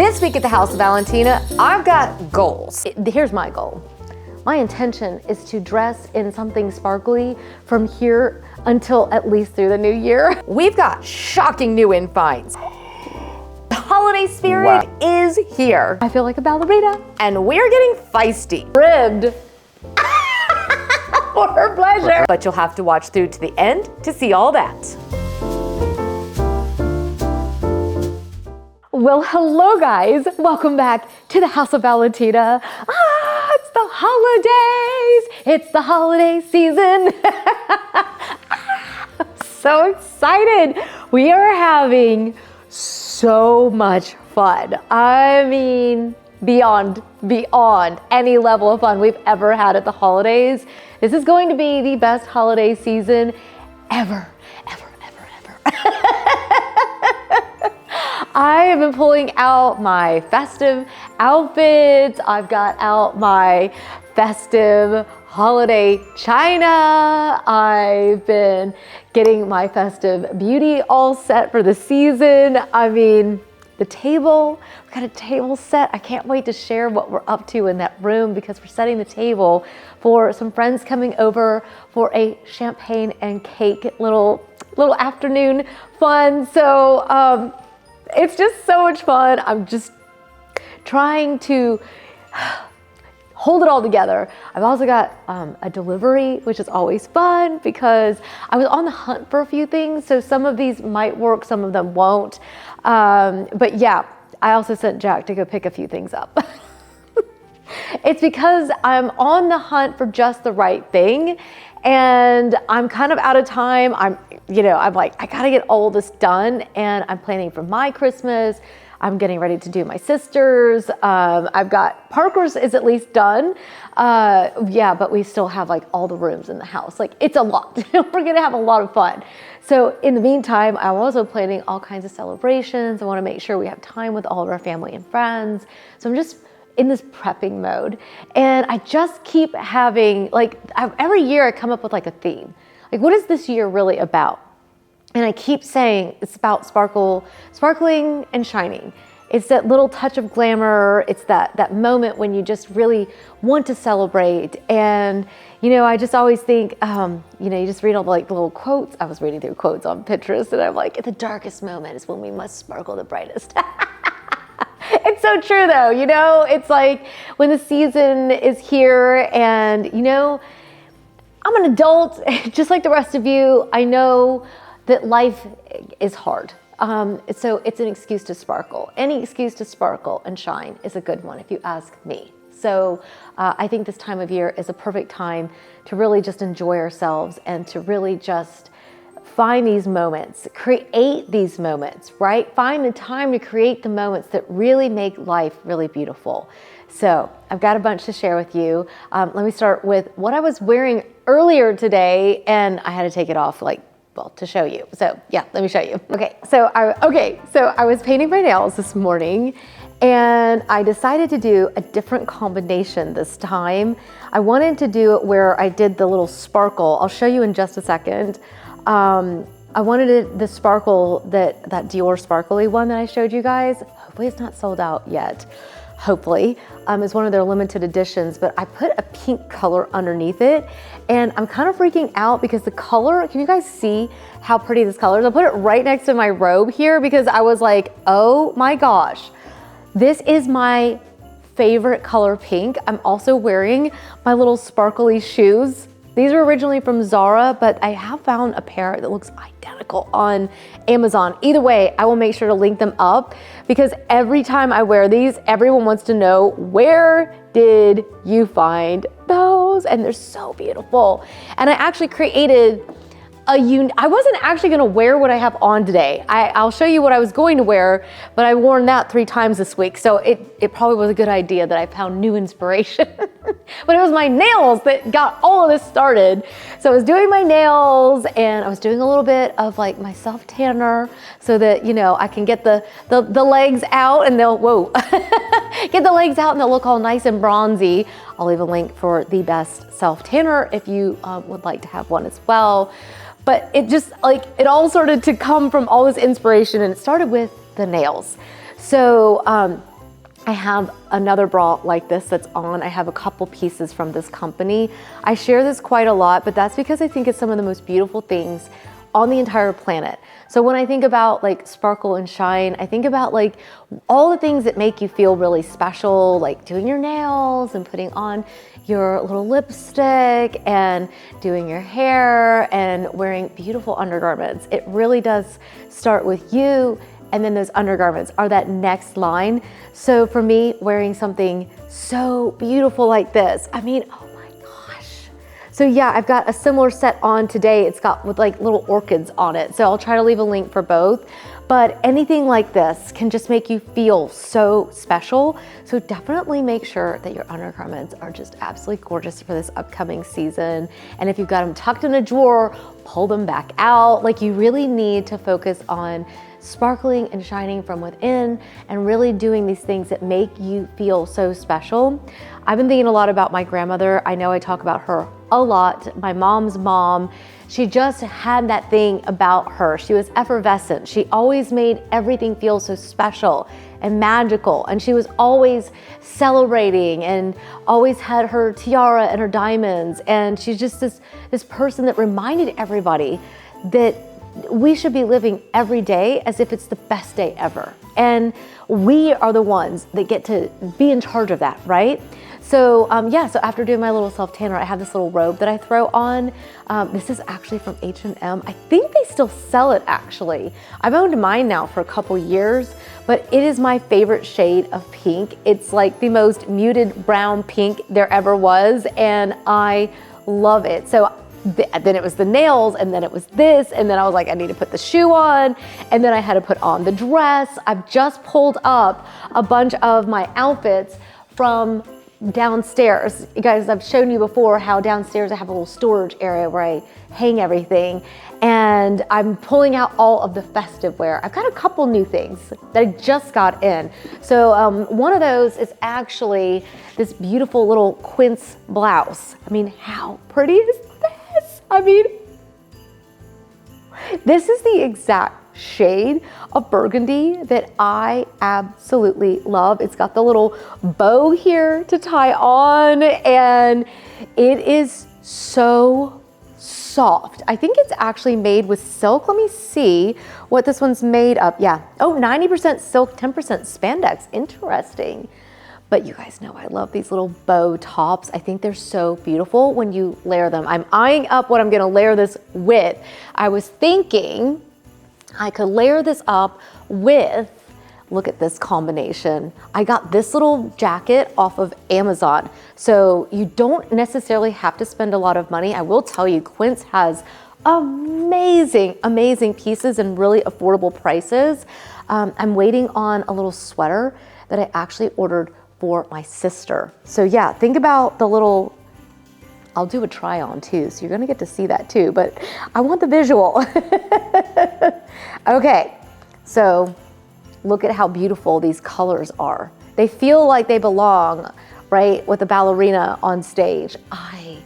This week at the House of Valentina, I've got goals. Here's my goal. My intention is to dress in something sparkly from here until at least through the new year. We've got shocking new in finds. The holiday spirit is here. I feel like a ballerina. And we're getting feisty. Ribbed. For her pleasure. But you'll have to watch through to the end to see all that. Well, hello guys. Welcome back to the House of Valentina. It's the holidays. It's the holiday season. So excited. We are having so much fun. I mean, beyond any level of fun we've ever had at the holidays. This is going to be the best holiday season ever. I have been pulling out my festive outfits. I've got out my festive holiday china. I've been getting my festive beauty all set for the season. I mean, the table, we've got a table set. I can't wait to share what we're up to in that room because we're setting the table for some friends coming over for a champagne and cake little afternoon fun. So it's just so much fun. I'm just trying to hold it all together. I've also got a delivery, which is always fun because I was on the hunt for a few things. So some of these might work, some of them won't. But yeah, I also sent Jack to go pick a few things up. It's because I'm on the hunt for just the right thing. And I'm kind of out of time. I'm like, I gotta get all this done, and I'm planning for my Christmas. I'm getting ready to do my sister's. I've got Parker's is at least done. Yeah, but we still have like all the rooms in the house. Like it's a lot. We're gonna have a lot of fun. So in the meantime, I'm also planning all kinds of celebrations. I wanna make sure we have time with all of our family and friends. So I'm just in this prepping mode. And I just keep having, every year I come up with like a theme. Like, what is this year really about? And I keep saying it's about sparkling and shining. It's that little touch of glamour. It's that moment when you just really want to celebrate. And, I just always think, you just read all the little quotes. I was reading through quotes on Pinterest and I'm like, the darkest moment is when we must sparkle the brightest. It's so true though, it's like when the season is here and, I'm an adult just like the rest of you. I know that life is hard. So it's an excuse to sparkle. Any excuse to sparkle and shine is a good one if you ask me. So I think this time of year is a perfect time to really just enjoy ourselves and to really just find these moments, create these moments, right? Find the time to create the moments that really make life really beautiful. So I've got a bunch to share with you. Let me start with what I was wearing earlier today, and I had to take it off to show you. So yeah, let me show you. So I was painting my nails this morning, and I decided to do a different combination this time. I wanted to do it where I did the little sparkle. I'll show you in just a second. I wanted the sparkle, that Dior sparkly one that I showed you guys. Hopefully it's not sold out yet. Hopefully. It's one of their limited editions, but I put a pink color underneath it, and I'm kind of freaking out because the color, can you guys see how pretty this color is? I'll put it right next to my robe here because I was like, oh my gosh, this is my favorite color pink. I'm also wearing my little sparkly shoes. These were originally from Zara, but I have found a pair that looks identical on Amazon. Either way, I will make sure to link them up because every time I wear these, everyone wants to know, where did you find those? And they're so beautiful. And I actually created I wasn't actually gonna wear what I have on today. I'll show you what I was going to wear, but I've worn that 3 times this week. So it probably was a good idea that I found new inspiration. But it was my nails that got all of this started. So I was doing my nails and I was doing a little bit of my self tanner so that, I can get the legs out and get the legs out and they'll look all nice and bronzy. I'll leave a link for the best self tanner if you would like to have one as well. But it just it all started to come from all this inspiration, and it started with the nails. So I have another bra like this that's on. I have a couple pieces from this company. I share this quite a lot, but that's because I think it's some of the most beautiful things on the entire planet. So when I think about like sparkle and shine, I think about like all the things that make you feel really special, like doing your nails and putting on your little lipstick and doing your hair and wearing beautiful undergarments. It really does start with you, and then those undergarments are that next line. So for me, wearing something so beautiful like this, I mean, oh my gosh. So yeah, I've got a similar set on today. It's got with like little orchids on it. So I'll try to leave a link for both. But anything like this can just make you feel so special. So definitely make sure that your undergarments are just absolutely gorgeous for this upcoming season. And if you've got them tucked in a drawer, pull them back out. Like, you really need to focus on sparkling and shining from within and really doing these things that make you feel so special. I've been thinking a lot about my grandmother. I know I talk about her a lot. My mom's mom, she just had that thing about her. She was effervescent. She always made everything feel so special and magical. And she was always celebrating and always had her tiara and her diamonds. And she's just this person that reminded everybody that we should be living every day as if it's the best day ever. And we are the ones that get to be in charge of that, right? So yeah, so after doing my little self-tanner, I have this little robe that I throw on. This is actually from H&M. I think they still sell it actually. I've owned mine now for a couple years, but it is my favorite shade of pink. It's like the most muted brown pink there ever was, and I love it. So then it was the nails, and then it was this, and then I was like, I need to put the shoe on, and then I had to put on the dress. I've just pulled up a bunch of my outfits from downstairs. You guys, I've shown you before how downstairs I have a little storage area where I hang everything, and I'm pulling out all of the festive wear. I've got a couple new things that I just got in. So one of those is actually this beautiful little quince blouse. I mean, how pretty is this? I mean, this is the exact shade of burgundy that I absolutely love. It's got the little bow here to tie on, and it is so soft. I think it's actually made with silk. Let me see what this one's made of. Yeah. Oh, 90% silk, 10% spandex. Interesting. But you guys know I love these little bow tops. I think they're so beautiful when you layer them. I'm eyeing up what I'm gonna layer this with. I was thinking I could layer this up with, look at this combination. I got this little jacket off of Amazon. So you don't necessarily have to spend a lot of money. I will tell you, Quince has amazing, amazing pieces and really affordable prices. I'm waiting on a little sweater that I actually ordered for my sister. So yeah, think about the little, I'll do a try on too, so you're gonna get to see that too, but I want the visual. Okay, so look at how beautiful these colors are. They feel like they belong, right, with a ballerina on stage. I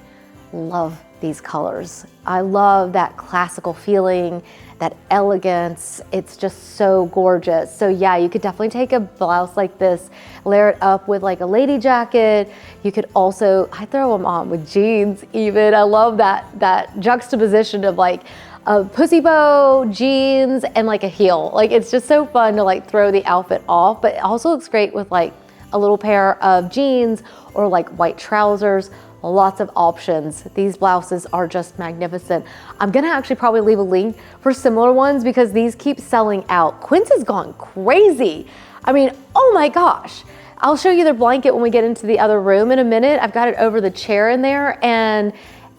love these colors. I love that classical feeling, that elegance. It's just so gorgeous. So yeah, you could definitely take a blouse like this, layer it up with like a lady jacket. You could also, I throw them on with jeans even. I love that juxtaposition of like a pussy bow, jeans, and like a heel. Like, it's just so fun to like throw the outfit off, but it also looks great with like a little pair of jeans or like white trousers. Lots of options. These blouses are just magnificent. I'm gonna actually probably leave a link for similar ones because these keep selling out. Quince has gone crazy. I mean, oh my gosh. I'll show you their blanket when we get into the other room in a minute. I've got it over the chair in there, and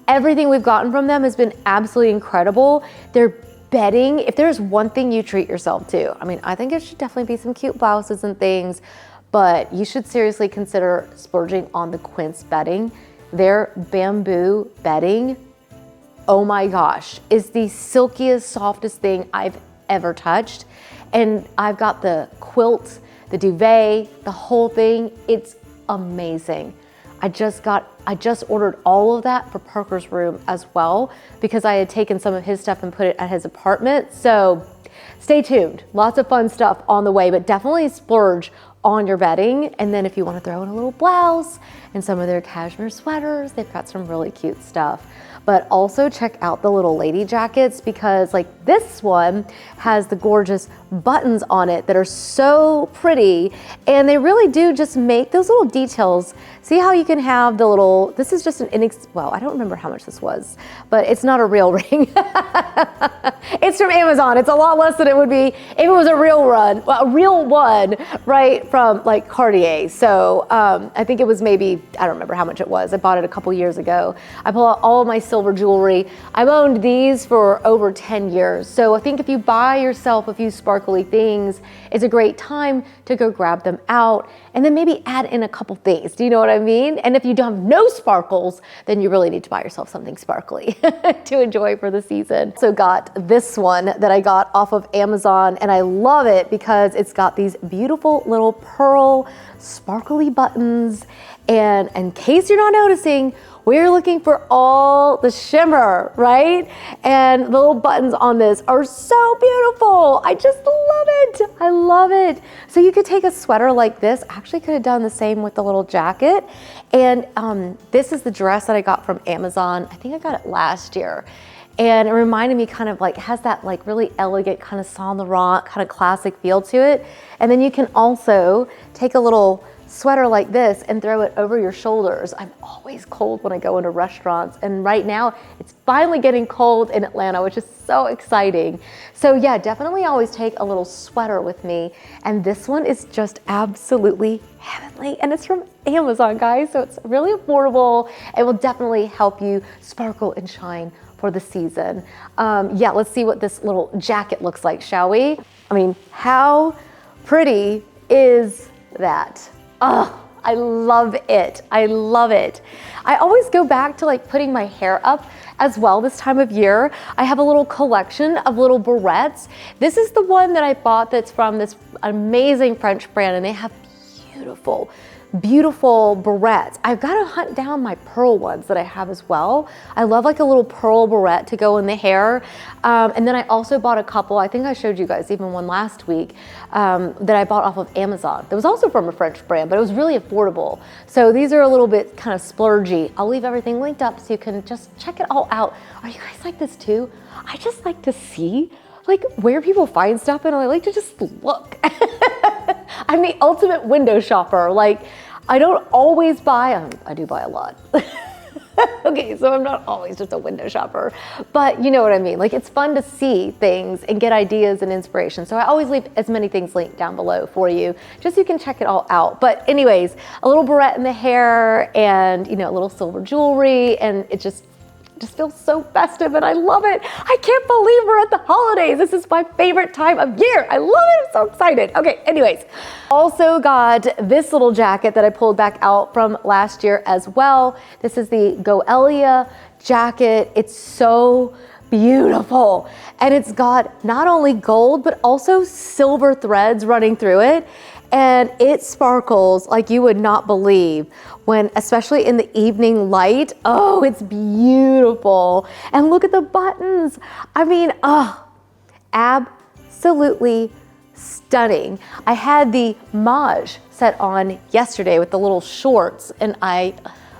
everything we've gotten from them has been absolutely incredible. Their bedding, if there's one thing you treat yourself to, I mean, I think it should definitely be some cute blouses and things, but you should seriously consider splurging on the Quince bedding. Their bamboo bedding, oh my gosh, is the silkiest, softest thing I've ever touched. And I've got the quilt, the duvet, the whole thing. It's amazing. I just ordered all of that for Parker's room as well because I had taken some of his stuff and put it at his apartment. So stay tuned. Lots of fun stuff on the way, but definitely splurge on your bedding. And then if you want to throw in a little blouse and some of their cashmere sweaters, they've got some really cute stuff. But also check out the little lady jackets, because like this one has the gorgeous buttons on it that are so pretty, and they really do just make those little details. See how you can have the little, this is just an well, I don't remember how much this was, but it's not a real ring. It's from Amazon. It's a lot less than it would be if it was a real one, right, from like Cartier. So I think it was maybe, I don't remember how much it was. I bought it a couple years ago. I pull out all of my silver jewelry. I've owned these for over 10 years. So I think if you buy yourself a few sparkly things, it's a great time to go grab them out and then maybe add in a couple things. Do you know what I mean? And if you don't have no sparkles, then you really need to buy yourself something sparkly to enjoy for the season. So got this one that I got off of Amazon, and I love it because it's got these beautiful little pearl sparkly buttons. And in case you're not noticing, we're looking for all the shimmer, right? And the little buttons on this are so beautiful. I just love it. I love it. So you could take a sweater like this. I actually could have done the same with the little jacket. And this is the dress that I got from Amazon. I think I got it last year. And it reminded me kind of like, has that like really elegant kind of Saint Laurent kind of classic feel to it. And then you can also take a little sweater like this and throw it over your shoulders. I'm always cold when I go into restaurants, and right now it's finally getting cold in Atlanta, which is so exciting. So yeah, definitely always take a little sweater with me, and this one is just absolutely heavenly, and it's from Amazon, guys, so it's really affordable. It will definitely help you sparkle and shine for the season. Yeah, let's see what this little jacket looks like, shall we? I mean, how pretty is that? Oh, I love it. I love it. I always go back to like putting my hair up as well this time of year. I have a little collection of little barrettes. This is the one that I bought that's from this amazing French brand, and they have beautiful, beautiful barrettes. I've got to hunt down my pearl ones that I have as well. I love like a little pearl barrette to go in the hair. And then I also bought a couple, I think I showed you guys even one last week, that I bought off of Amazon. That was also from a French brand, but it was really affordable. So these are a little bit kind of splurgy. I'll leave everything linked up so you can just check it all out. Are you guys like this too? I just like to see like where people find stuff, and I like to just look. I'm the ultimate window shopper. Like, I don't always buy, I do buy a lot. Okay, so I'm not always just a window shopper, but you know what I mean? Like, it's fun to see things and get ideas and inspiration. So I always leave as many things linked down below for you, just so you can check it all out. But anyways, a little barrette in the hair and, you know, a little silver jewelry, and it just feels so festive, and I love it. I can't believe we're at the holidays. This is my favorite time of year. I love it. I'm so excited. Okay, anyways, also got this little jacket that I pulled back out from last year as well. This is the Goelia jacket. It's so beautiful, and it's got not only gold but also silver threads running through it, and it sparkles like you would not believe when, especially in the evening light. Oh, it's beautiful. And look at the buttons. I mean, oh, absolutely stunning. I had the Mauve set on yesterday with the little shorts, and I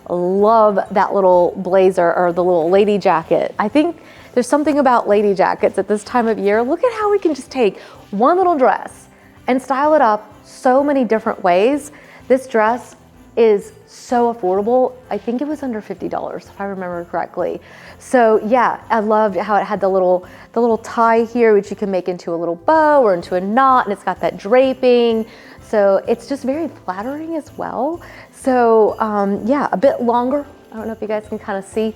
love that little blazer, or the little lady jacket. I think there's something about lady jackets at this time of year. Look at how we can just take one little dress and style it up so many different ways. This dress is so affordable. I think it was under $50 if I remember correctly. So yeah, I loved how it had the little tie here, which you can make into a little bow or into a knot, and it's got that draping. So it's just very flattering as well. So yeah, a bit longer. I don't know if you guys can kind of see.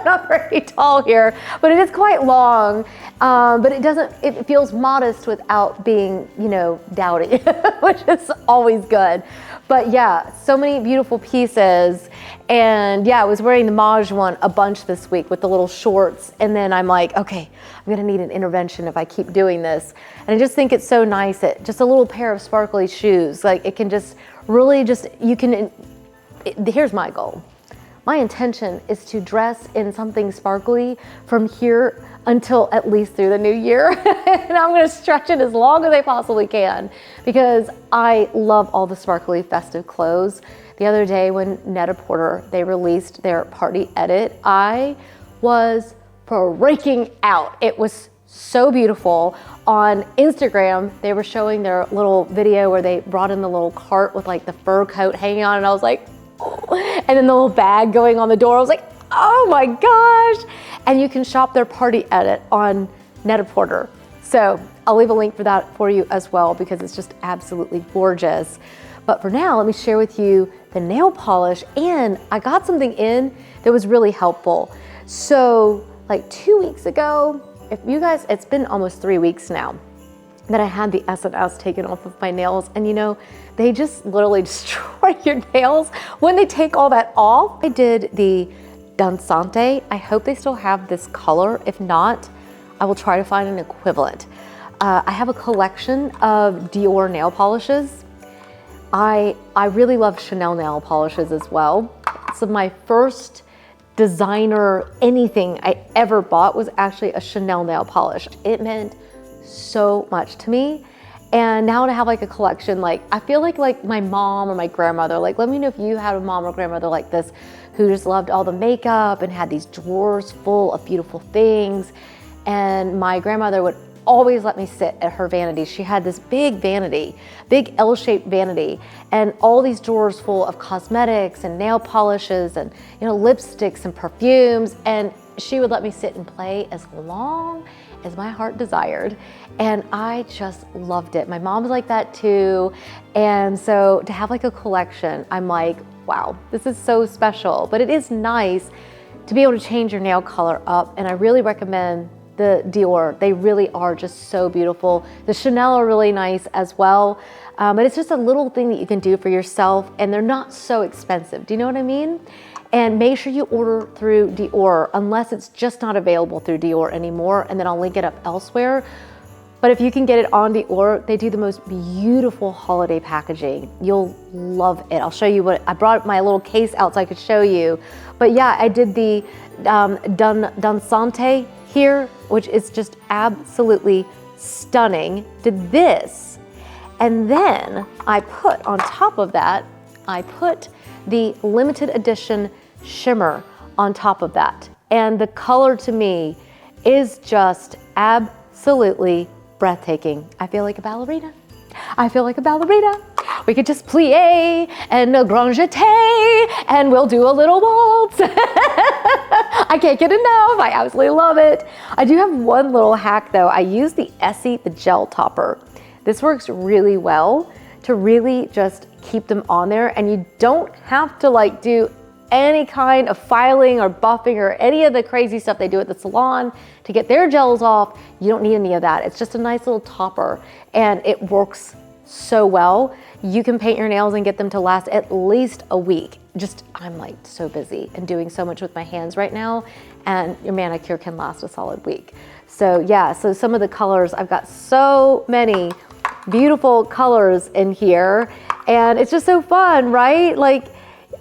Not very tall here, but it is quite long. But it feels modest without being, you know, dowdy, which is always good. But yeah, so many beautiful pieces. And yeah, I was wearing the Mauve one a bunch this week with the little shorts. And then I'm like, okay, I'm gonna need an intervention if I keep doing this. And I just think it's so nice. Just a little pair of sparkly shoes. Like, it can just really here's my goal. my intention is to dress in something sparkly from here until at least through the new year. And I'm gonna stretch it as long as I possibly can because I love all the sparkly festive clothes. The other day when Net-a-Porter, they released their party edit, I was breaking out. It was so beautiful. On Instagram, they were showing their little video where they brought in the little cart with like the fur coat hanging on, and I was like, oh. And then the little bag going on the door, I was like, oh my gosh. And you can shop their party edit on Net-a-Porter. So I'll leave a link for that for you as well because it's just absolutely gorgeous. But for now, let me share with you the nail polish, and I got something in that was really helpful. So like 2 weeks ago, if you guys, it's been almost 3 weeks now that I had the S&S taken off of my nails, and you know, they just literally destroy your nails when they take all that off. I did the Dansante. I hope they still have this color. If not, I will try to find an equivalent. I have a collection of Dior nail polishes. I really love Chanel nail polishes as well. So my first designer anything I ever bought was actually a Chanel nail polish. It meant so much to me. And now to have like a collection, like I feel like my mom or my grandmother, like let me know if you had a mom or grandmother like this who just loved all the makeup and had these drawers full of beautiful things. And my grandmother would always let me sit at her vanity. She had this big vanity, big L-shaped vanity, and all these drawers full of cosmetics and nail polishes and, you know, lipsticks and perfumes. And she would let me sit and play as long as my heart desired. And I just loved it. My mom's like that too. And so to have like a collection, I'm like, wow, this is so special. But it is nice to be able to change your nail color up. And I really recommend the Dior. They really are just so beautiful. The Chanel are really nice as well. But it's just a little thing that you can do for yourself, and they're not so expensive. Do you know what I mean? And make sure you order through Dior, unless it's just not available through Dior anymore, and then I'll link it up elsewhere. But if you can get it on Dior, they do the most beautiful holiday packaging. You'll love it. I'll show you what, I brought my little case out so I could show you. But yeah, I did the Dansante here, which is just absolutely stunning. Did this, and then I put on top of that, I put the limited edition shimmer on top of that. And the color to me is just absolutely breathtaking. I feel like a ballerina. I feel like a ballerina. We could just plie and a grand jeté and we'll do a little waltz. I can't get enough. I absolutely love it. I do have one little hack though. I use the Essie, the gel topper. This works really well to really just keep them on there, and you don't have to like do any kind of filing or buffing or any of the crazy stuff they do at the salon to get their gels off. You don't need any of that. It's just a nice little topper and it works so well. You can paint your nails and get them to last at least a week. Just, I'm like so busy and doing so much with my hands right now, and your manicure can last a solid week. So yeah, so some of the colors, I've got so many beautiful colors in here, and it's just so fun, right? Like,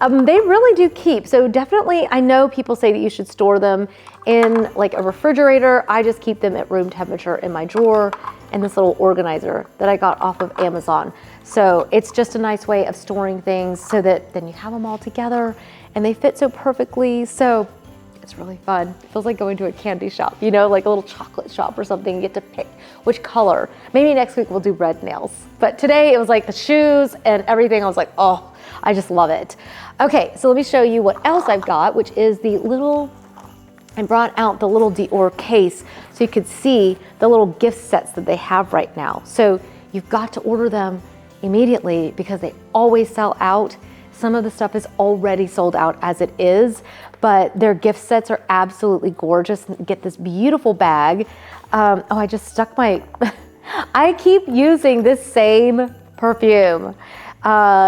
they really do keep. So definitely, I know people say that you should store them in like a refrigerator. I just keep them at room temperature in my drawer and this little organizer that I got off of Amazon. So it's just a nice way of storing things so that then you have them all together and they fit so perfectly. So it's really fun. It feels like going to a candy shop, you know, like a little chocolate shop or something. You get to pick which color. Maybe next week we'll do red nails. But today it was like the shoes and everything. I was like, oh, I just love it. Okay, so let me show you what else I've got, which is the little, I brought out the little Dior case so you could see the little gift sets that they have right now. So you've got to order them immediately because they always sell out. Some of the stuff is already sold out as it is, but their gift sets are absolutely gorgeous. Get this beautiful bag. Oh, I just stuck my, I keep using this same perfume.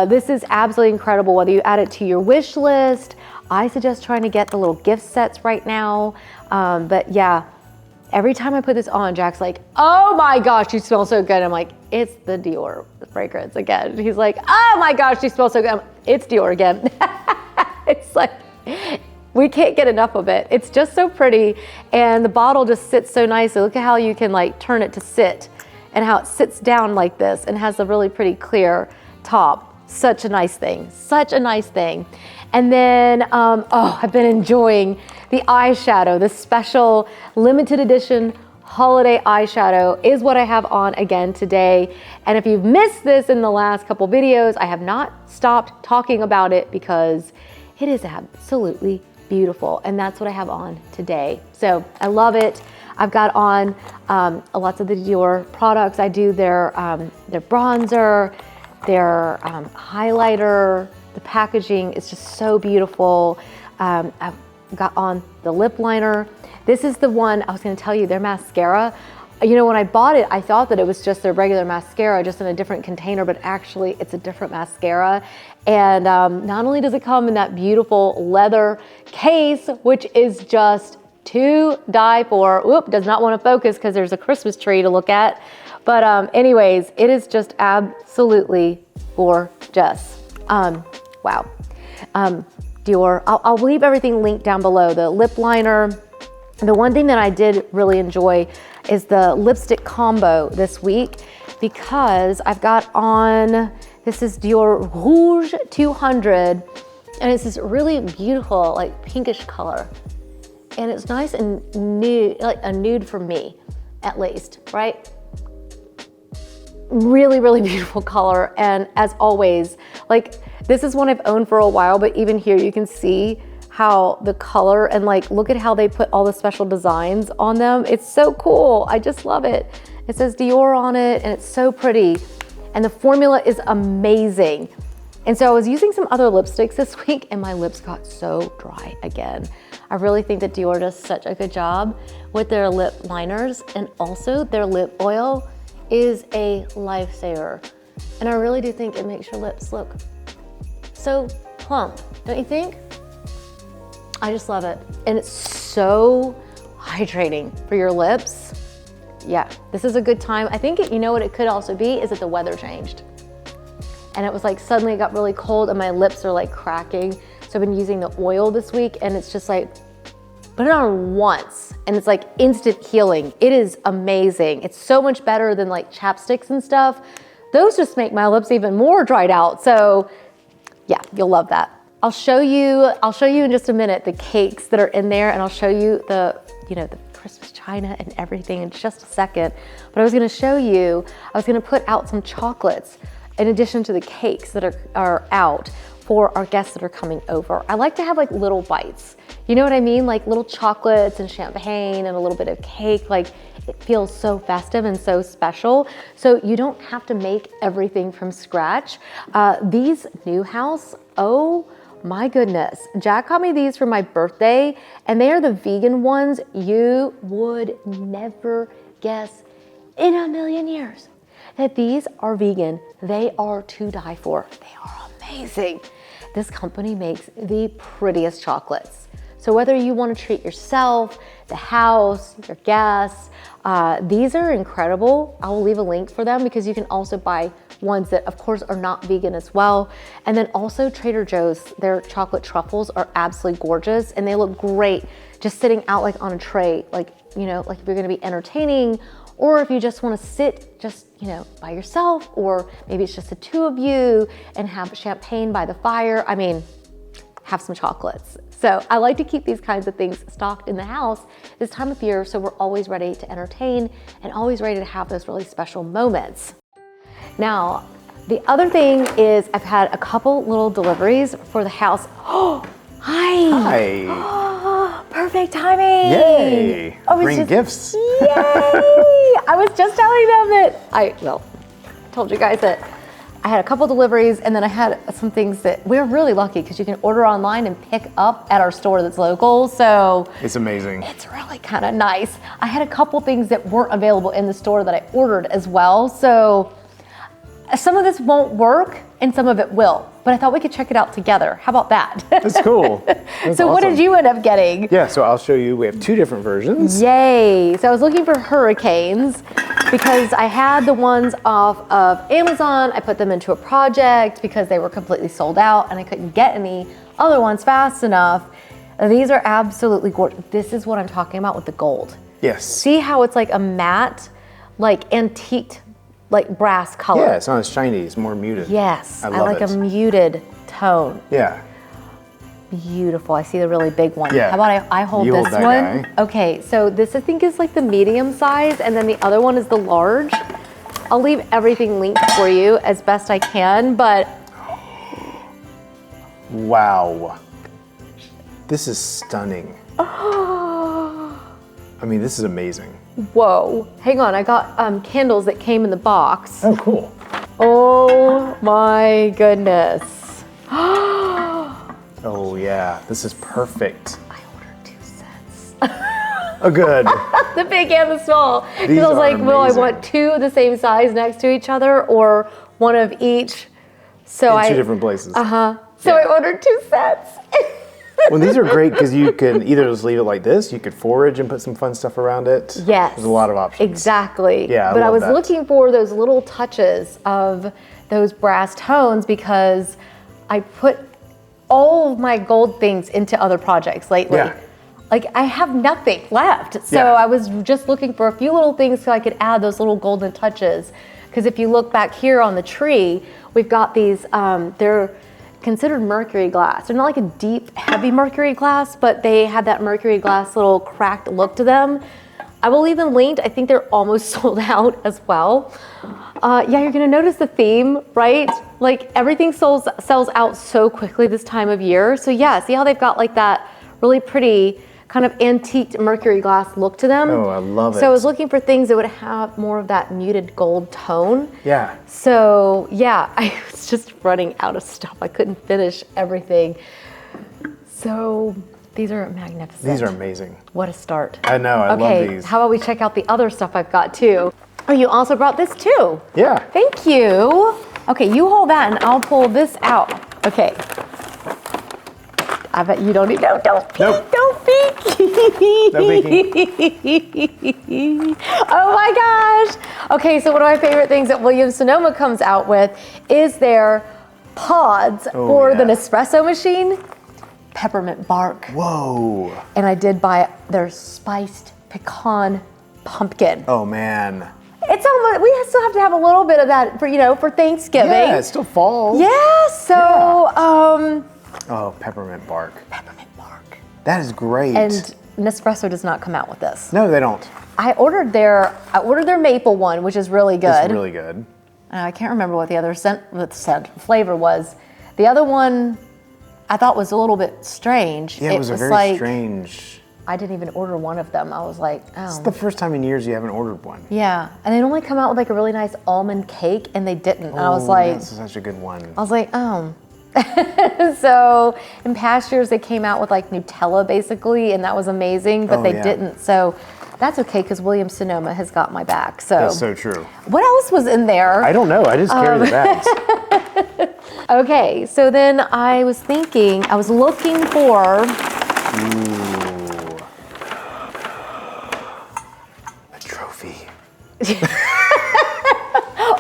This is absolutely incredible. Whether you add it to your wish list, I suggest trying to get the little gift sets right now. But yeah, every time I put this on, Jack's like, oh my gosh, you smell so good. I'm like, it's the Dior fragrance again. He's like, oh my gosh, you smell so good. It's Dior again. It's like, we can't get enough of it. It's just so pretty, and the bottle just sits so nicely. Look at how you can like turn it to sit, and how it sits down like this and has a really pretty clear top. Such a nice thing, such a nice thing. And then, oh, I've been enjoying the eyeshadow. This special limited edition holiday eyeshadow is what I have on again today. And if you've missed this in the last couple videos, I have not stopped talking about it because it is absolutely beautiful. And that's what I have on today. So I love it. I've got on lots of the Dior products. I do their bronzer, their highlighter. The packaging is just so beautiful. I've got on the lip liner. This is the one, I was gonna tell you, their mascara. You know, when I bought it, I thought that it was just their regular mascara, just in a different container, but actually it's a different mascara. And not only does it come in that beautiful leather case, which is just to die for. Oop, does not want to focus because there's a Christmas tree to look at. But anyways, it is just absolutely gorgeous. Wow. Dior, I'll leave everything linked down below. The lip liner. The one thing that I did really enjoy is the lipstick combo this week, because I've got on, this is Dior Rouge 200, and it's this really beautiful, like pinkish color. And it's nice and nude, like a nude for me, at least, right? Really, really beautiful color. And as always, like this is one I've owned for a while, but even here you can see how the color, and like, look at how they put all the special designs on them. It's so cool. I just love it. It says Dior on it, and it's so pretty. And the formula is amazing. And so I was using some other lipsticks this week, and my lips got so dry again. I really think that Dior does such a good job with their lip liners, and also their lip oil is a lifesaver. And I really do think it makes your lips look so plump, don't you think? I just love it. And it's so hydrating for your lips. Yeah, this is a good time. I think, you know what it could also be is that the weather changed. And it was like, suddenly it got really cold and my lips are like cracking. So I've been using the oil this week, and it's just like, put it on once and it's like instant healing. It is amazing. It's so much better than like chapsticks and stuff. Those just make my lips even more dried out. So yeah, you'll love that. I'll show you in just a minute the cakes that are in there, and I'll show you the, you know, the Christmas china and everything in just a second. But I was gonna show you, I was gonna put out some chocolates in addition to the cakes that are out for our guests that are coming over. I like to have like little bites. You know what I mean? Like little chocolates and champagne and a little bit of cake. Like it feels so festive and so special. So you don't have to make everything from scratch. These New House, oh my goodness. Jack got me these for my birthday, and they are the vegan ones. You would never guess in a million years that these are vegan. They are to die for. They are amazing. This company makes the prettiest chocolates. So whether you want to treat yourself, the house, your guests, these are incredible. I will leave a link for them because you can also buy ones that of course are not vegan as well. And then also Trader Joe's, their chocolate truffles are absolutely gorgeous, and they look great just sitting out like on a tray, like, you know, like if you're gonna be entertaining, or if you just want to sit just, you know, by yourself, or maybe it's just the two of you and have champagne by the fire. I mean, have some chocolates. So I like to keep these kinds of things stocked in the house this time of year, so we're always ready to entertain and always ready to have those really special moments. Now, the other thing is I've had a couple little deliveries for the house. Oh, hi. Hi. Oh, perfect timing. Yay. Bring gifts. Yay. I was just telling them that I told you guys that I had a couple deliveries, and then I had some things that we're really lucky because you can order online and pick up at our store that's local. So it's amazing. It's really kind of nice. I had a couple things that weren't available in the store that I ordered as well. So some of this won't work and some of it will, but I thought we could check it out together. How about that? That's cool. That's so awesome. What did you end up getting? Yeah, so I'll show you. We have two different versions. Yay. So I was looking for hurricanes, because I had the ones off of Amazon. I put them into a project because they were completely sold out and I couldn't get any other ones fast enough. These are absolutely gorgeous. This is what I'm talking about with the gold. Yes. See how it's like a matte, like antique, like brass color. Yeah, it's not as shiny, it's more muted. Yes, I love like it. a muted tone. Yeah. Beautiful. I see the really big one. Yeah. How about I hold You this hold that one? guy. Okay, so this I think is like the medium size, and then the other one is the large. I'll leave everything linked for you as best I can, but Wow. This is stunning. I mean, this is amazing. whoa. Hang on, I got candles that came in the box. Oh, cool. Oh my goodness. Oh, yeah. This is perfect. I ordered 2 sets. Oh, good. The big and the small. Because These I was are like, well, I amazing. want 2 the same size next to each other or one of each. So In 2 different places. So Yeah. I ordered 2 sets. Well, these are great because you can either just leave it like this, you could forage and put some fun stuff around it. Yes. There's a lot of options. Exactly. Yeah, But I love was that. looking for those little touches of those brass tones because I put all of my gold things into other projects lately. Yeah. Like I have nothing left. So Yeah. I was just looking for a few little things so I could add those little golden touches. Because if you look back here on the tree, we've got these, they're considered mercury glass. They're not like a deep, heavy mercury glass, but they have that mercury glass little cracked look to them. I will leave them linked. I think they're almost sold out as well. Yeah, you're gonna notice the theme, right? Like everything sells out so quickly this time of year. So yeah, see how they've got like that really pretty kind of antique mercury glass look to them? Oh, I love it. So I was looking for things that would have more of that muted gold tone. Yeah. So yeah, I was just running out of stuff. I couldn't finish everything. So these are magnificent. These are amazing. What a start. I know, I love these. How about we check out the other stuff I've got too? Oh, you also brought this too. Yeah. Thank you. Okay, you hold that and I'll pull this out. Okay. I bet you don't need, don't peek, Nope. don't peek. No peeking. Oh my gosh. Okay, so one of my favorite things that Williams Sonoma comes out with is their pods for the yeah. Nespresso machine. Peppermint bark. Whoa. And I did buy their spiced pecan pumpkin. Oh, man. It's almost, we still have to have a little bit of that for, for Thanksgiving. Yeah, it's still fall. Yeah, so, Oh, peppermint bark. peppermint bark. That is great. And Nespresso does not come out with this. No, they don't. I ordered their maple one, which is really good. It's really good. I can't remember what the other flavor was. The other one I thought was a little bit strange. Yeah, it was a very like, strange. I didn't even order one of them. I was like, oh. It's the first time in years you haven't ordered one. Yeah, and they only come out with like a really nice almond cake, and they didn't. And I was Oh, like, that's such a good one. I was like, oh. So in past years they came out with like Nutella basically, and that was amazing, but Oh, they yeah. didn't. So that's okay because Williams Sonoma has got my back. So That's so true. what else was in there? I don't know. I just carry the bags. Okay, so then I was looking for Ooh. A trophy.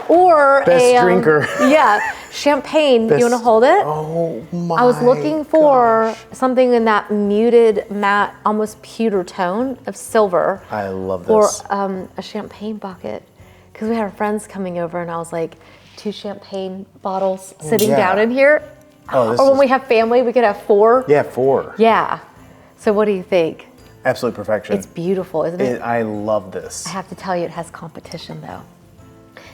or Best drinker. Yeah, champagne. You want to hold it? Oh my. I was looking for gosh. something in that muted, matte, almost pewter tone of silver. I love Or this. a champagne bucket. Because we had our friends coming over and I was like, 2 champagne bottles sitting yeah. down in here. Oh, this Or when is- we have family, we could have 4. Yeah, 4. Yeah. So what do you think? Absolute perfection. It's beautiful, isn't it? I love this. I have to tell you, it has competition though.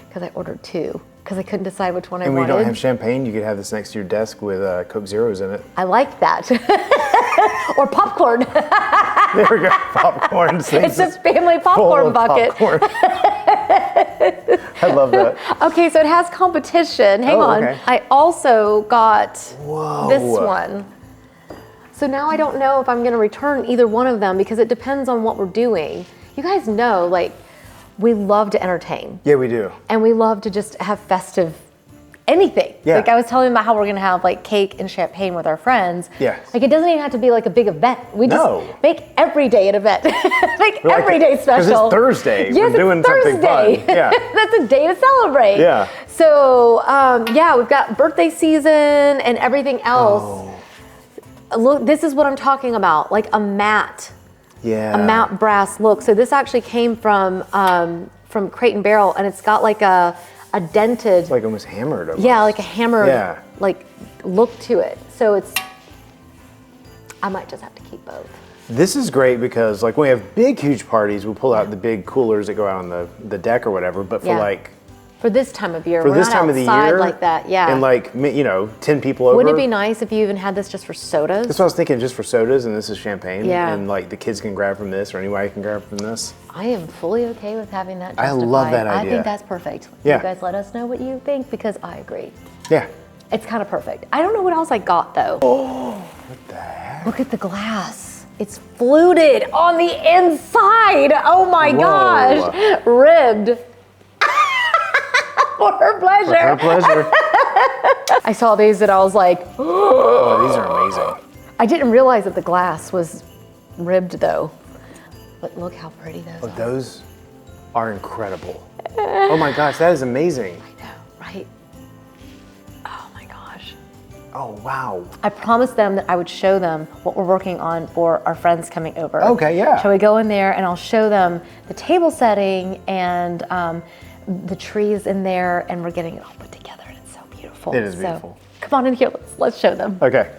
Because I ordered 2. Because I couldn't decide which one I And when you wanted. don't have champagne, you could have this next to your desk with Coke Zeros in it. I like that. Or popcorn. There we go. Popcorn. It's a family popcorn bucket. Popcorn. I love that. Okay, so it has competition. Hang Oh, on. okay. I also got Whoa. this one. So now I don't know if I'm going to return either one of them because it depends on what we're doing. You guys know, like, we love to entertain Yeah, we do. and we love to just have festive anything. Yeah. Like I was telling them about how we're gonna have like cake and champagne with our friends. Yes. Like it doesn't even have to be like a big event. We just make every day an event. Make every day special. Because it's Thursday. Yes, we're doing something fun. Yeah. That's a day to celebrate. Yeah. So yeah, we've got birthday season and everything else. Oh. Look, this is what I'm talking about. Like a matte. Yeah. A matte brass look. So this actually came from Crate and Barrel, and it's got like a dented, It's like almost hammered. Almost. yeah, like a hammered, like look to it. So it's, I might just have to keep both. This is great because like when we have big, huge parties, we'll pull out the big coolers that go out on the deck or whatever. But for like, for this time of year, for we're this not time of the outside year, like that, yeah. and like 10 people over. Wouldn't it be nice if you even had this just for sodas? That's what I was thinking, just for sodas, and this is champagne. Yeah. And like the kids can grab from this, or anybody can grab from this. I am fully okay with having that I justified. love that I idea. think that's perfect. Yeah. You guys let us know what you think because I agree. Yeah. It's kind of perfect. I don't know what else I got though. Oh, what the heck? Look at the glass. It's fluted on the inside. Oh my gosh. Ribbed. For her pleasure. For her pleasure. I saw these and I was like, oh, these are amazing. I didn't realize that the glass was ribbed though. But look how pretty those are. Those are incredible. Oh my gosh, that is amazing. I know, right? Oh my gosh. Oh, wow. I promised them that I would show them what we're working on for our friends coming over. Okay, yeah. Shall we go in there and I'll show them the table setting and the trees in there, and we're getting it all put together, and it's so beautiful. It is beautiful. Come on in here, let's show them. Okay.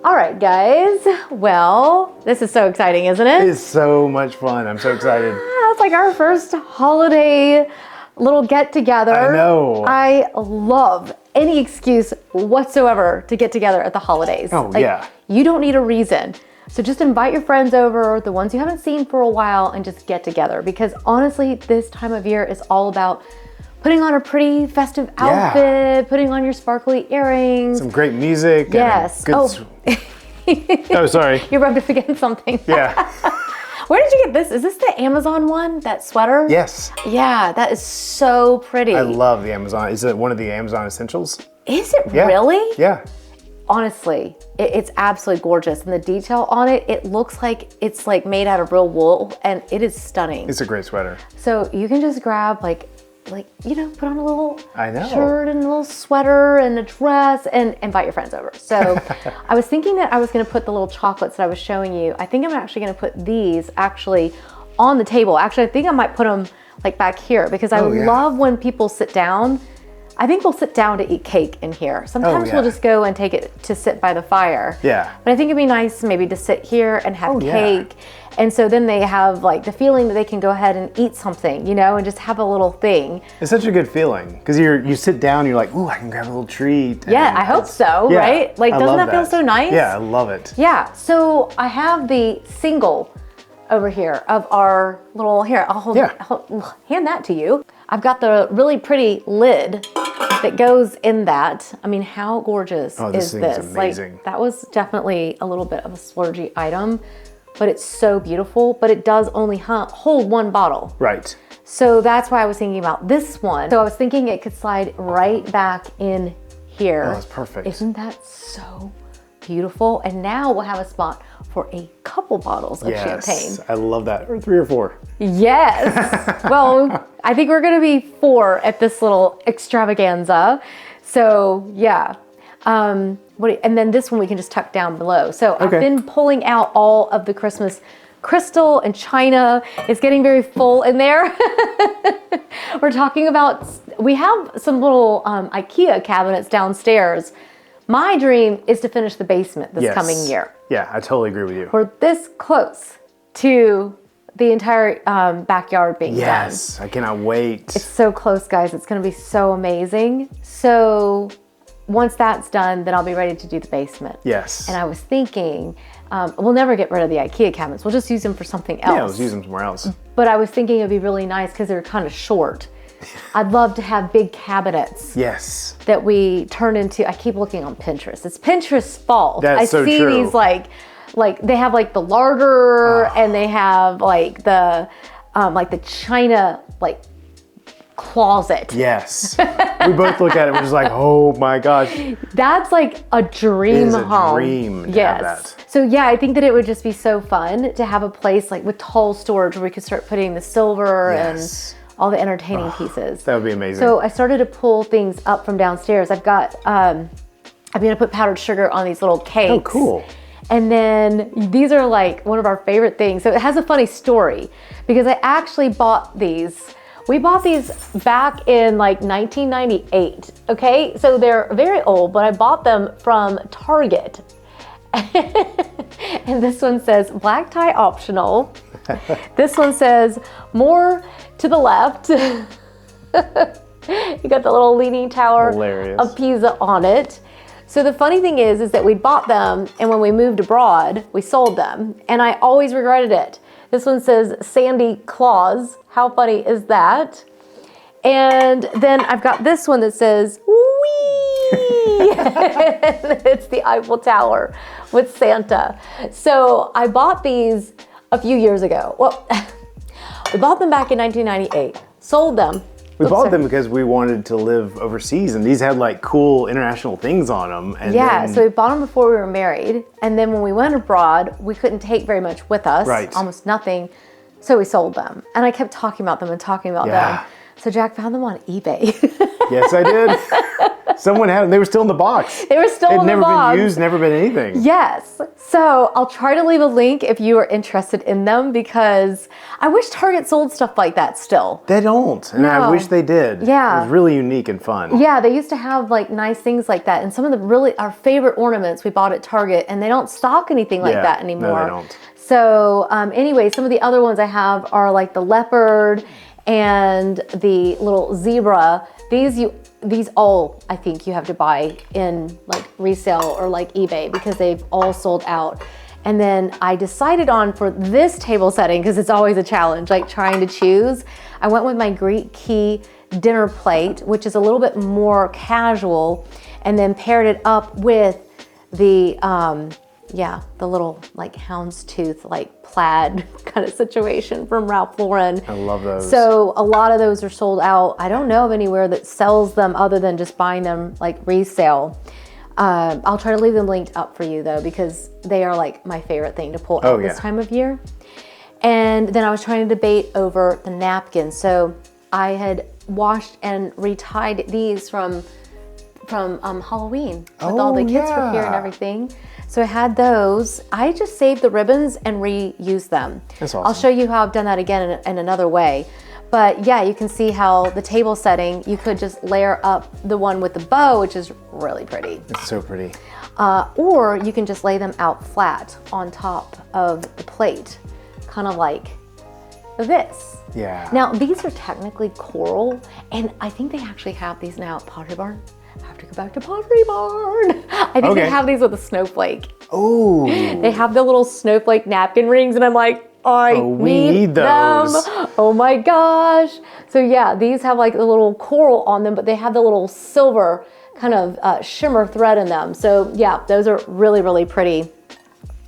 All right, guys. Well, this is so exciting, isn't it? It's so much fun. I'm so excited. It's like our first holiday little get together. I know. I love any excuse whatsoever to get together at the holidays. Oh, yeah. You don't need a reason. So just invite your friends over, the ones you haven't seen for a while, and just get together. Because honestly, this time of year is all about putting on a pretty festive outfit, putting on your sparkly earrings. Some great music. Yes. And oh, sorry. You rubbed up against something. Yeah. Where did you get this? Is this the Amazon one, that sweater? Yes. Yeah, that is so pretty. I love the Amazon. Is it one of the Amazon essentials? Is it really? Yeah. Honestly, it's absolutely gorgeous. And the detail on it, it looks like it's like made out of real wool, and it is stunning. It's a great sweater. So you can just grab like put on a little shirt and a little sweater and a dress and invite your friends over. So I was thinking that I was gonna put the little chocolates that I was showing you. I think I'm actually gonna put these actually on the table. Actually, I think I might put them like back here because I love when people sit down. I think we'll sit down to eat cake in here. Sometimes we'll just go and take it to sit by the fire. Yeah. But I think it'd be nice maybe to sit here and have cake. And so then they have like the feeling that they can go ahead and eat something, and just have a little thing. It's such a good feeling because you sit down, you're like, ooh, I can grab a little treat. Yeah, I hope so, right? Like, doesn't that feel so nice? Yeah, I love it. Yeah, so I have the single over here of our little, I'll hand that to you. I've got the really pretty lid that goes in that. I mean, how gorgeous is this? Amazing. Like, that was definitely a little bit of a splurgy item, but it's so beautiful, but it does only hold one bottle. Right. So that's why I was thinking about this one. So I was thinking it could slide right back in here. Oh, that's perfect. Isn't that so beautiful? And now we'll have a spot for a couple bottles of champagne. I love that. Or 3 or 4. Yes. Well, I think we're gonna be 4 at this little extravaganza. So yeah. And then this one we can just tuck down below. So I've been pulling out all of the Christmas crystal and china. It's getting very full in there. We're talking about, we have some little IKEA cabinets downstairs. My dream is to finish the basement this coming year. Yeah, I totally agree with you. We're this close to the entire backyard being done. Yes, I cannot wait. It's so close, guys. It's gonna be so amazing. So once that's done, then I'll be ready to do the basement. Yes. And I was thinking, we'll never get rid of the IKEA cabinets. We'll just use them for something else. Yeah, let's use them somewhere else. But I was thinking it'd be really nice because they're kind of short. I'd love to have big cabinets. Yes. That we turn into, I keep looking on Pinterest. It's Pinterest's fault. That's so true. I see these like they have like the larder and they have like the china like closet. Yes. Yeah, We both look at it and we're just like, oh my gosh. That's like a dream It is a home. dream to Yes. have that. So yeah, I think that it would just be so fun to have a place like with tall storage where we could start putting the silver Yes. and all the entertaining pieces. That would be amazing. So I started to pull things up from downstairs. I've got, I'm gonna put powdered sugar on these little cakes. Oh, cool. And then these are like one of our favorite things. So it has a funny story because I actually bought these. We bought these back in like 1998, okay? So they're very old, but I bought them from Target. And this one says black tie optional. This one says more to the left. You got the little leaning tower Hilarious. of Pisa on it. So the funny thing is that we bought them, and when we moved abroad, we sold them, and I always regretted it. This one says Sandy Claus. How funny is that? And then I've got this one that says wee. It's the Eiffel Tower with Santa. So I bought these a few years ago. Well, we bought them back in 1998, sold them. We bought them because we wanted to live overseas, and these had like cool international things on them. And Yeah, then, so we bought them before we were married, and then when we went abroad, we couldn't take very much with us, Right. almost nothing, so we sold them. And I kept talking about them and talking about Yeah. them. So Jack found them on eBay. yes, I did. Someone had them. They were still in the box. They were still They'd in the never box. been used, never been anything. Yes. So I'll try to leave a link if you are interested in them because I wish Target sold stuff like that still. They don't, and I No. wish they did. Yeah. It was really unique and fun. Yeah, they used to have like nice things like that. And some of the really, our favorite ornaments we bought at Target, and they don't stock anything like Yeah. that No, anymore. they don't. So anyway, some of the other ones I have are like the leopard and the little zebra. These all, I think you have to buy in like resale or like eBay because they've all sold out. And then I decided on for this table setting, because it's always a challenge, like trying to choose, I went with my Greek key dinner plate, which is a little bit more casual, and then paired it up with the, the little like houndstooth, like plaid kind of situation from Ralph Lauren. I love those. So a lot of those are sold out. I don't know of anywhere that sells them other than just buying them like resale. I'll try to leave them linked up for you though, because they are like my favorite thing to pull out this time of year. And then I was trying to debate over the napkins. So I had washed and retied these from Halloween with all the kids were here and everything. So I had those. I just saved the ribbons and reused them. That's awesome. I'll show you how I've done that again in another way. But yeah, you can see how the table setting, you could just layer up the one with the bow, which is really pretty. It's so pretty. Or you can just lay them out flat on top of the plate, kind of like this. Yeah. Now, these are technically coral, and I think they actually have these now at Pottery Barn. I have to go back to Pottery Barn. I think they have these with a snowflake. Oh. They have the little snowflake napkin rings, and I'm like, I need those. them. Oh my gosh. So yeah, these have like a little coral on them, but they have the little silver kind of shimmer thread in them. So yeah, those are really, really pretty.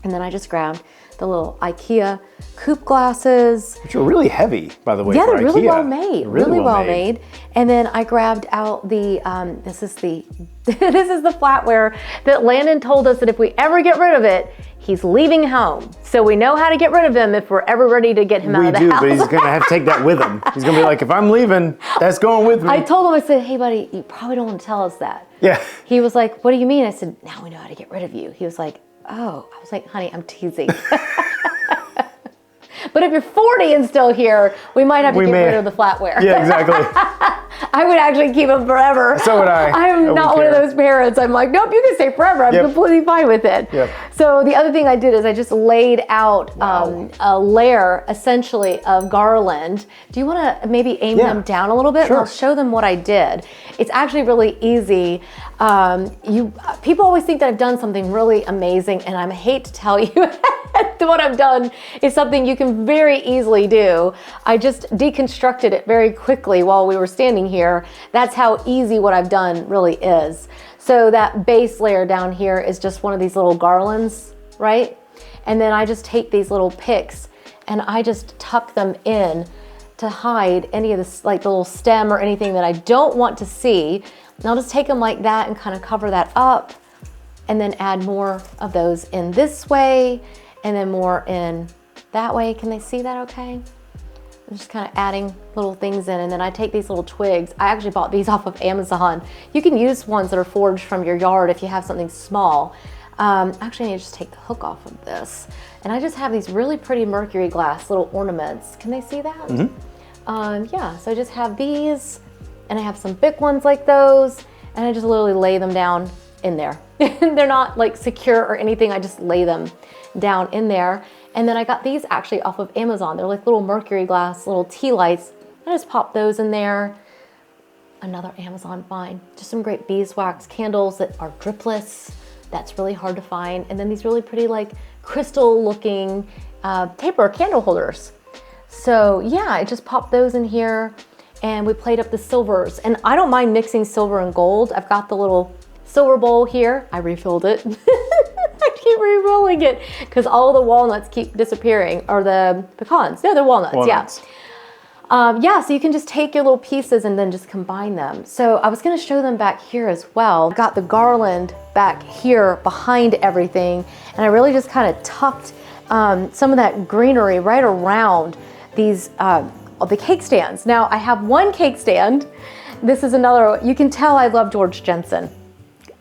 And then I just grabbed the little IKEA coupe glasses. Which are really heavy, by the way. Yeah, for they're really IKEA. well made. Really well made. And then I grabbed out the, this is the flatware that Landon told us that if we ever get rid of it, he's leaving home. So we know how to get rid of him if we're ever ready to get him out of the house. But he's gonna have to take that with him. He's gonna be like, if I'm leaving, that's going with me. I told him, I said, hey buddy, you probably don't want to tell us that. Yeah. He was like, what do you mean? I said, now we know how to get rid of you. He was like, oh. I was like, honey, I'm teasing. But if you're 40 and still here, we might have to get rid of the flatware. Yeah, exactly. I would actually keep him forever. So would I. I'm not one of those parents. I'm like, nope, you can stay forever. I'm completely fine with it. Yep. So the other thing I did is I just laid out a layer, essentially, of garland. Do you want to maybe aim them down a little bit? Sure. And I'll show them what I did. It's actually really easy. People always think that I've done something really amazing, and I hate to tell you what I've done is something you can very easily do. I just deconstructed it very quickly while we were standing here. That's how easy what I've done really is. So that base layer down here is just one of these little garlands, right? And then I just take these little picks and I just tuck them in to hide any of this, like the little stem or anything that I don't want to see. And I'll just take them like that and kind of cover that up, and then add more of those in this way, and then more in that way. Can they see that okay? I'm just kind of adding little things in, and then I take these little twigs. I actually bought these off of Amazon. You can use ones that are forged from your yard if you have something small. Actually, I need to just take the hook off of this. And I just have these really pretty mercury glass little ornaments. Can they see that? Mm-hmm. Yeah, so I just have these, and I have some big ones like those, and I just literally lay them down in there. They're not like secure or anything. I just lay them down in there. And then I got these actually off of Amazon. They're like little mercury glass, little tea lights. I just pop those in there. Another Amazon find. Just some great beeswax candles that are dripless. That's really hard to find. And then these really pretty like crystal looking taper candle holders. So yeah, I just popped those in here, and we played up the silvers. And I don't mind mixing silver and gold. I've got the little silver bowl here. I refilled it. I keep re-rolling it because all the walnuts keep disappearing, or the pecans. No, they're walnuts. Yeah. Yeah, so you can just take your little pieces and then just combine them. So I was gonna show them back here as well. Got the garland back here behind everything, and I really just kind of tucked some of that greenery right around these, the cake stands. Now I have one cake stand. This is another, you can tell I love George Jensen.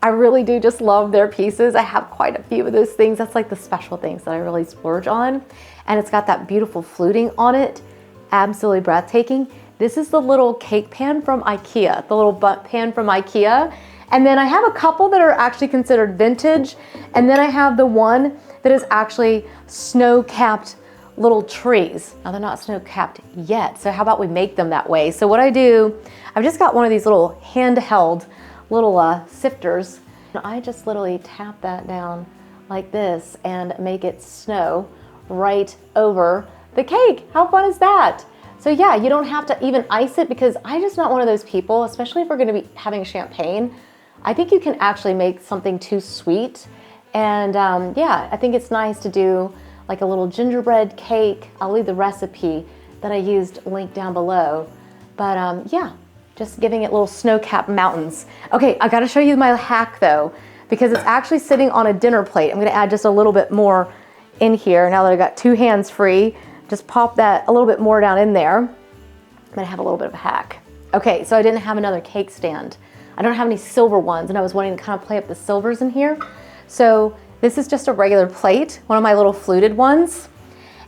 I really do just love their pieces. I have quite a few of those things. That's like the special things that I really splurge on. And it's got that beautiful fluting on it. Absolutely breathtaking. This is the little cake pan from IKEA, the little butt pan from IKEA. And then I have a couple that are actually considered vintage. And then I have the one that is actually snow-capped little trees. Now they're not snow-capped yet, so how about we make them that way? So what I do, I've just got one of these little handheld little sifters. And I just literally tap that down like this and make it snow right over the cake. How fun is that? So yeah, you don't have to even ice it, because I'm just not one of those people, especially if we're gonna be having champagne. I think you can actually make something too sweet. And yeah, I think it's nice to do like a little gingerbread cake. I'll leave the recipe that I used linked down below. But yeah, just giving it little snow-capped mountains. Okay, I gotta show you my hack though, because it's actually sitting on a dinner plate. I'm gonna add just a little bit more in here now that I got two hands free. Just pop that a little bit more down in there. I'm gonna have a little bit of a hack. Okay, so I didn't have another cake stand. I don't have any silver ones, and I was wanting to kind of play up the silvers in here. So this is just a regular plate, one of my little fluted ones.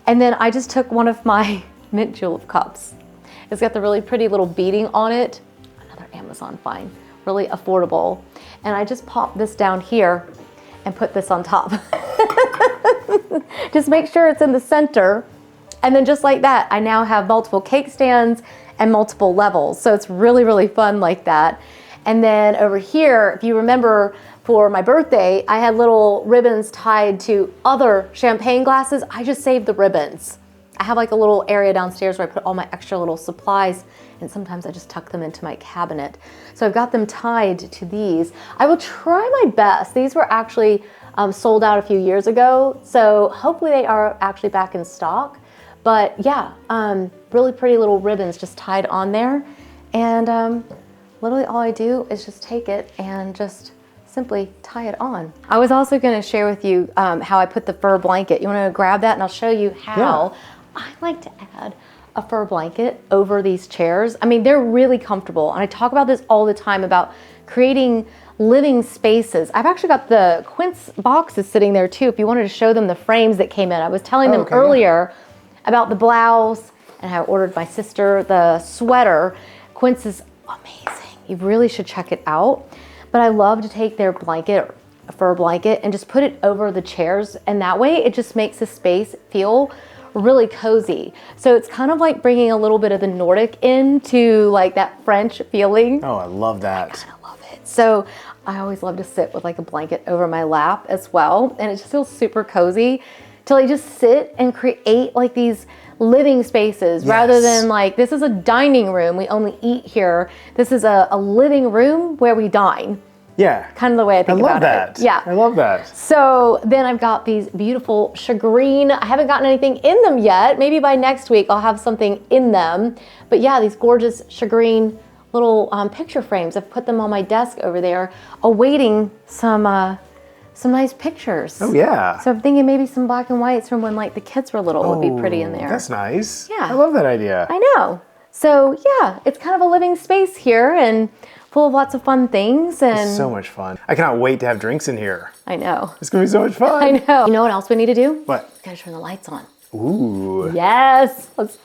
And then I just took one of my mint julep cups. It's got the really pretty little beading on it. Another Amazon find, really affordable. And I just popped this down here and put this on top. Just make sure it's in the center. And then just like that, I now have multiple cake stands and multiple levels. So it's really, really fun like that. And then over here, if you remember, for my birthday, I had little ribbons tied to other champagne glasses. I just saved the ribbons. I have like a little area downstairs where I put all my extra little supplies, and sometimes I just tuck them into my cabinet. So I've got them tied to these. I will try my best. These were actually sold out a few years ago, so hopefully they are actually back in stock. But yeah, really pretty little ribbons just tied on there. And literally all I do is just take it and just simply tie it on. I was also gonna share with you how I put the fur blanket. You wanna grab that and I'll show you how. Yeah. I like to add a fur blanket over these chairs. I mean, they're really comfortable. And I talk about this all the time about creating living spaces. I've actually got the Quince boxes sitting there too, if you wanted to show them the frames that came in. I was telling them earlier about the blouse and how I ordered my sister the sweater. Quince is amazing. You really should check it out. But I love to take their blanket, a fur blanket, and just put it over the chairs. And that way it just makes the space feel really cozy. So it's kind of like bringing a little bit of the Nordic into like that French feeling. Oh, I love that. I kind of love it. So I always love to sit with like a blanket over my lap as well. And it just feels super cozy to like just sit and create like these living spaces rather than like, this is a dining room. We only eat here. This is a living room where we dine. Yeah. Kind of the way I think about that. it. Yeah. I love that. So then I've got these beautiful shagreen. I haven't gotten anything in them yet. Maybe by next week I'll have something in them. But yeah, these gorgeous shagreen little picture frames. I've put them on my desk over there, awaiting some nice pictures. Oh yeah. So I'm thinking maybe some black and whites from when like the kids were little would be pretty in there. That's nice. Yeah. I love that idea. I know. So yeah, it's kind of a living space here and full of lots of fun things. And It's so much fun. I cannot wait to have drinks in here. I know. It's gonna be so much fun. I know. You know what else we need to do? What? Gotta turn the lights on. Ooh. Yes, let's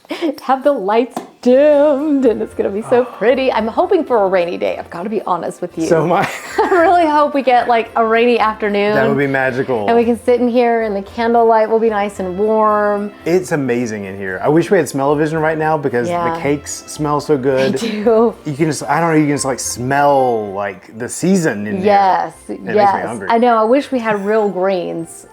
have the lights dimmed and it's gonna be so pretty. I'm hoping for a rainy day. I've got to be honest with you. So am I. I really hope we get like a rainy afternoon. That would be magical. And we can sit in here and the candlelight will be nice and warm. It's amazing in here. I wish we had smell-o-vision right now because the cakes smell so good. They do. You can just, I don't know, you can just like smell like the season in here. Yes, It makes me yes. hungry. I know. I wish we had real greens.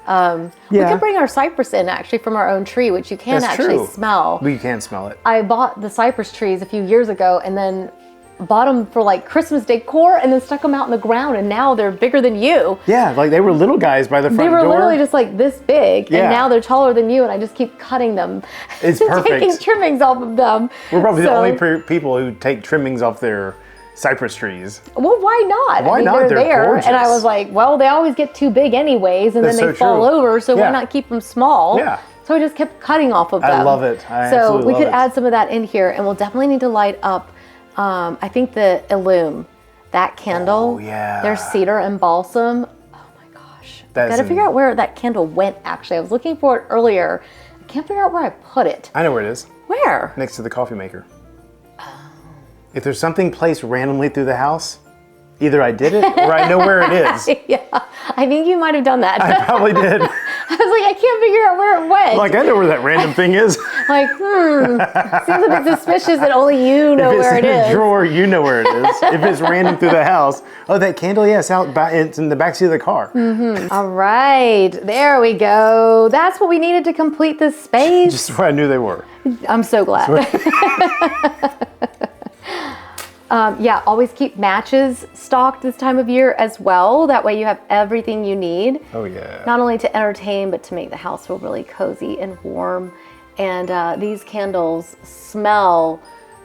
We could bring our cypress in actually from our own tree, which you can That's actually true. smell. We can smell it. I bought the cypress trees a few years ago and then bought them for like Christmas decor and then stuck them out in the ground and now they're bigger than you. Yeah, like they were little guys by the front door. They were literally just like this big Yeah. and now they're taller than you and I just keep cutting them. It's and perfect. taking trimmings off of them. We're probably the So- only people who take trimmings off their cypress trees. Well, why not? Why not? They're They're there. gorgeous. And I was like, well, they always get too big anyways and That's then they so fall true. over, so Yeah. why not keep them small? Yeah. So I just kept cutting off of them. I love it. I So absolutely we love could it. add some of that in here and we'll definitely need to light up, I think the Illume, that candle. Oh, yeah. There's cedar and balsam. Oh my gosh. I That's gotta figure out where that candle went actually. I was looking for it earlier. I can't figure out where I put it. I know where it is. Where? Next to the coffee maker. If there's something placed randomly through the house, either I did it or I know where it is. Yeah, I think you might have done that. I probably did. I was like, I can't figure out where it went. Like, I know where that random thing is. Like, seems a bit suspicious that only you know If it's where in it a is. drawer, you know where it is. If it's random through the house, oh, that candle, yeah, it's in the backseat of the car. All right, there we go. That's what we needed to complete this space. Just where I knew they were. I'm so glad. Yeah, always keep matches stocked this time of year as well. That way you have everything you need. Oh, yeah. Not only to entertain, but to make the house feel really cozy and warm. And these candles smell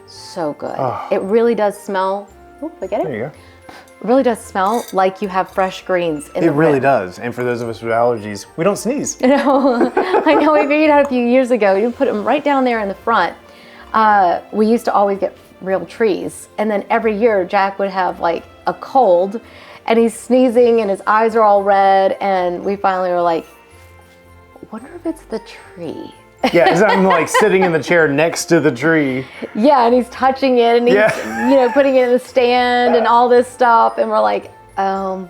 so good. Oh. It really does smell. Oh, I get it. There you go. It really does smell like you have fresh greens in It the really room. does. And for those of us with allergies, we don't sneeze. I know we figured out a few years ago. You put them right down there in the front. We used to always get real trees. And then every year Jack would have like a cold and he's sneezing and his eyes are all red. And we finally were like, wonder if it's the tree. Yeah, because I'm like sitting in the chair next to the tree. Yeah, and he's touching it and he's putting it in the stand and all this stuff. And we're like, well,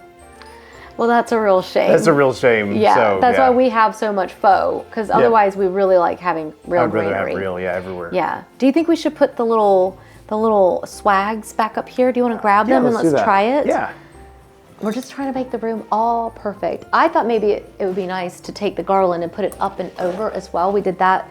that's a real shame. That's a real shame. Yeah, So, that's why we have so much faux, because otherwise we really like having real I'd rather greenery. have real, everywhere. Yeah. Do you think we should put the little swags back up here? Do you want to grab them and let's do let's that. try it? Yeah. We're just trying to make the room all perfect. I thought maybe it would be nice to take the garland and put it up and over as well. We did that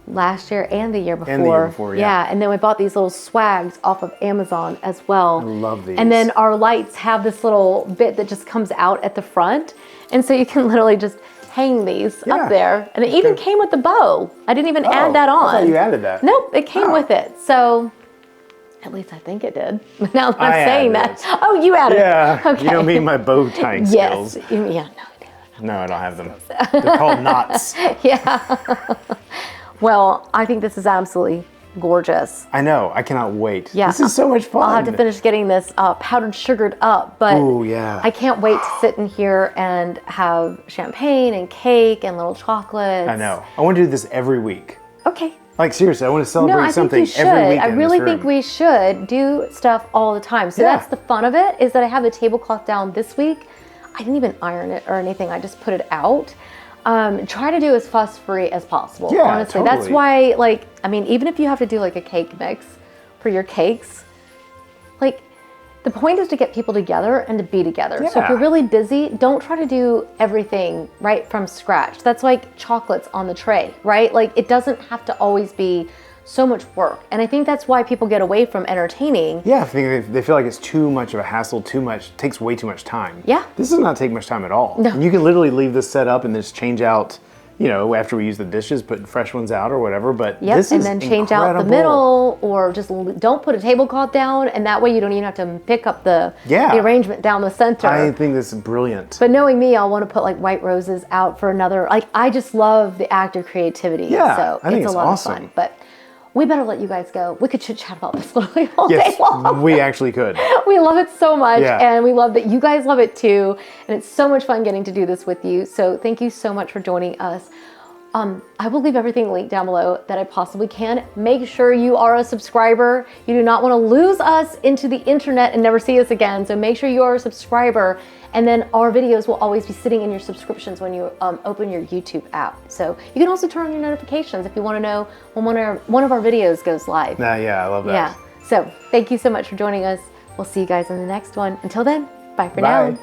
last year and the year before. And the year before, yeah. And then we bought these little swags off of Amazon as well. I love these. And then our lights have this little bit that just comes out at the front. And so you can literally just hang these Yeah. up there. And it even came with the bow. I didn't even add that on. I thought you added that. Nope, it came with it. So at least I think it did. Now that I'm I saying added that. Oh, you added Yeah. it. Okay. You know me and my bow tying Yes. skills. Yeah, no, No, I don't have them. They're called knots. yeah. Well, I think this is absolutely gorgeous. I know. I cannot wait. Yeah. This is so much fun. I'll have to finish getting this powdered sugared up, but Ooh, yeah. I can't wait to sit in here and have champagne and cake and little chocolates. I know. I want to do this every week. Okay. Like, seriously, I want to No, celebrate I think something you should. every week. I in really this think room. we should do stuff all the time. So Yeah. that's the fun of it, is that I have the tablecloth down this week. I didn't even iron it or anything. I just put it out. Try to do as fuss-free as possible. Yeah, honestly. That's totally. why, like, I mean, even if you have to do like a cake mix for your cakes, like, the point is to get people together and to be together. So if Yeah. you're really busy, don't try to do everything right from scratch. That's like chocolates on the tray, right? Like, it doesn't have to always be so much work. And I think that's why people get away from entertaining. Yeah, I think they feel like it's too much of a hassle, takes way too much time. Yeah. This does not take much time at all. No. And you can literally leave this set up and just change out, you know, after we use the dishes, put fresh ones out or whatever, but this is and then change out the middle, or just don't put a tablecloth down, and that way you don't even have to pick up the arrangement down the center. I think this is brilliant. But knowing me, I'll want to put like white roses out for another, like I just love the act of creativity. Yeah, so I think it's a lot of fun. But we better let you guys go. We could chit chat about this literally all day long. We actually could. We love it so much, Yeah. and we love that you guys love it too. And it's so much fun getting to do this with you. So thank you so much for joining us. I will leave everything linked down below that I possibly can. Make sure you are a subscriber. You do not want to lose us into the internet and never see us again. So make sure you are a subscriber, and then our videos will always be sitting in your subscriptions when you open your YouTube app. So you can also turn on your notifications if you want to know when one of our videos goes live. Yeah, I love that. Yeah. So thank you so much for joining us. We'll see you guys in the next one. Until then, bye for now.